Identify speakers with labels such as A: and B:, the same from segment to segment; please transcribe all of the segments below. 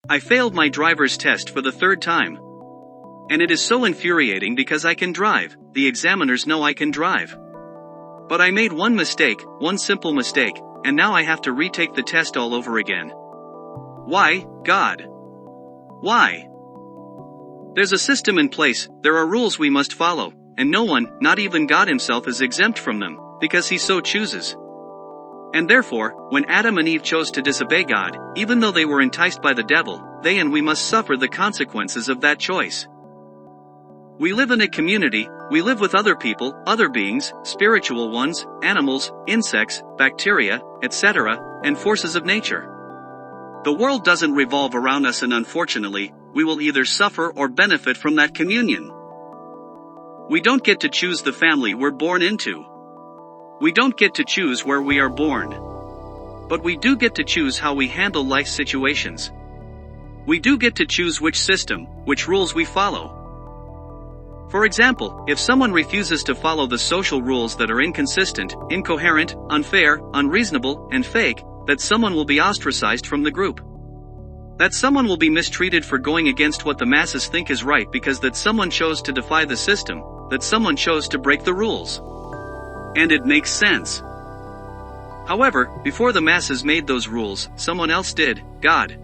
A: I failed my driver's test for the third time. And it is so infuriating because I can drive, the examiners know I can drive. But I made one mistake, one simple mistake, and now I have to retake the test all over again. Why, God? Why? There's a system in place, there are rules we must follow, and no one, not even God himself, is exempt from them, because he so chooses. And therefore, when Adam and Eve chose to disobey God, even though they were enticed by the devil, they and we must suffer the consequences of that choice. We live in a community, we live with other people, other beings, spiritual ones, animals, insects, bacteria, etc., and forces of nature. The world doesn't revolve around us, and unfortunately, we will either suffer or benefit from that communion. We don't get to choose the family we're born into. We don't get to choose where we are born. But we do get to choose how we handle life situations. We do get to choose which system, which rules we follow. For example, if someone refuses to follow the social rules that are inconsistent, incoherent, unfair, unreasonable, and fake, that someone will be ostracized from the group. That someone will be mistreated for going against what the masses think is right because that someone chose to defy the system, that someone chose to break the rules. And it makes sense. However, before the masses made those rules, someone else did, God.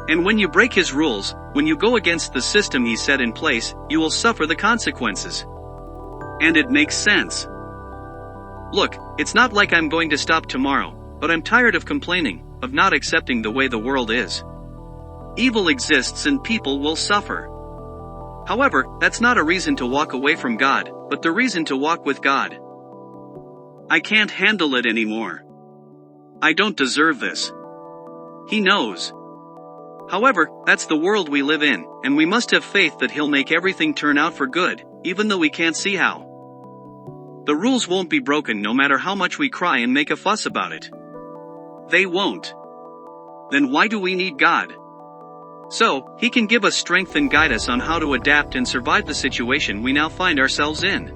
A: And when you break his rules, when you go against the system he set in place, you will suffer the consequences. And it makes sense. Look, it's not like I'm going to stop tomorrow, but I'm tired of complaining, of not accepting the way the world is. Evil exists and people will suffer. However, that's not a reason to walk away from God, but the reason to walk with God. I can't handle it anymore. I don't deserve this. He knows. However, that's the world we live in, and we must have faith that he'll make everything turn out for good, even though we can't see how. The rules won't be broken no matter how much we cry and make a fuss about it. They won't. Then why do we need God? So, he can give us strength and guide us on how to adapt and survive the situation we now find ourselves in.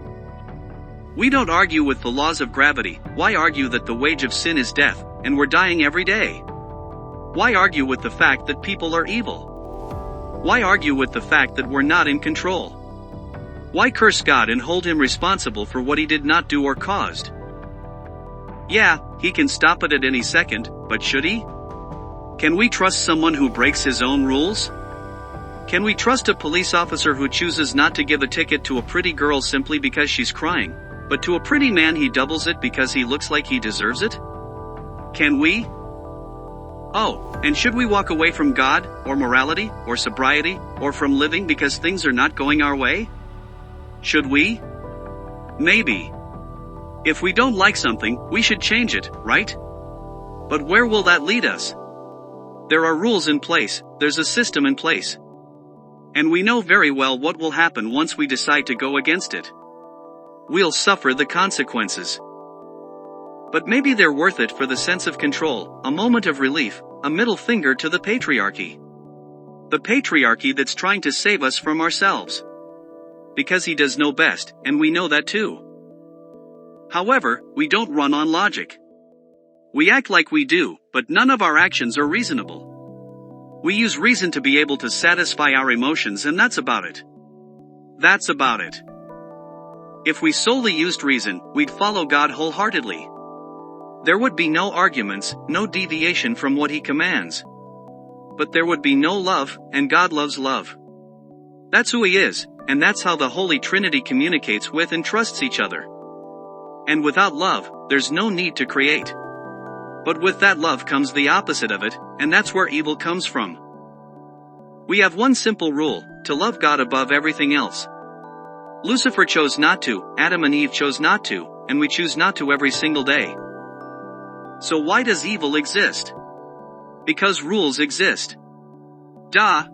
A: We don't argue with the laws of gravity. Why argue that the wage of sin is death, and we're dying every day? Why argue with the fact that people are evil? Why argue with the fact that we're not in control? Why curse God and hold him responsible for what he did not do or caused? Yeah, he can stop it at any second, but should he? Can we trust someone who breaks his own rules? Can we trust a police officer who chooses not to give a ticket to a pretty girl simply because she's crying, but to a pretty man he doubles it because he looks like he deserves it? Can we? Oh, and should we walk away from God, or morality, or sobriety, or from living because things are not going our way? Should we? Maybe. If we don't like something, we should change it, right? But where will that lead us? There are rules in place, there's a system in place. And we know very well what will happen once we decide to go against it. We'll suffer the consequences. But maybe they're worth it for the sense of control, a moment of relief, a middle finger to the patriarchy. The patriarchy that's trying to save us from ourselves. Because he does know best, and we know that too. However, we don't run on logic. We act like we do, but none of our actions are reasonable. We use reason to be able to satisfy our emotions, and that's about it. That's about it. If we solely used reason, we'd follow God wholeheartedly. There would be no arguments, no deviation from what he commands. But there would be no love, and God loves love. That's who he is, and that's how the Holy Trinity communicates with and trusts each other. And without love, there's no need to create. But with that love comes the opposite of it, and that's where evil comes from. We have one simple rule, to love God above everything else. Lucifer chose not to, Adam and Eve chose not to, and we choose not to every single day. So why does evil exist? Because rules exist. Duh.